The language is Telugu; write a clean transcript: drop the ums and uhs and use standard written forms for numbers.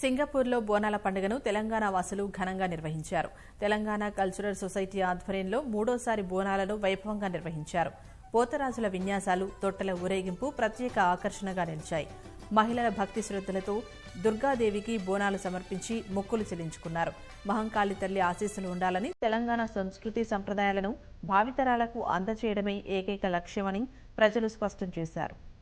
సింగపూర్లో బోనాల పండుగను తెలంగాణ వాసులు ఘనంగా నిర్వహించారు. తెలంగాణ కల్చరల్ సొసైటీ ఆధ్వర్యంలో మూడోసారి బోనాలను వైభవంగా నిర్వహించారు. పోతరాజుల విన్యాసాలు, తొట్టెల ఊరేగింపు ప్రత్యేక ఆకర్షణగా నిలిచాయి. మహిళల భక్తి శ్రద్ధలతో దుర్గాదేవికి బోనాలు సమర్పించి మొక్కులు చెల్లించుకున్నారు. మహంకాళి తల్లి ఆశీస్సులు ఉండాలని, తెలంగాణ సంస్కృతి సంప్రదాయాలను భావితరాలకు అందజేయడమే ఏకైక లక్ష్యమని ప్రజలు స్పష్టం చేశారు.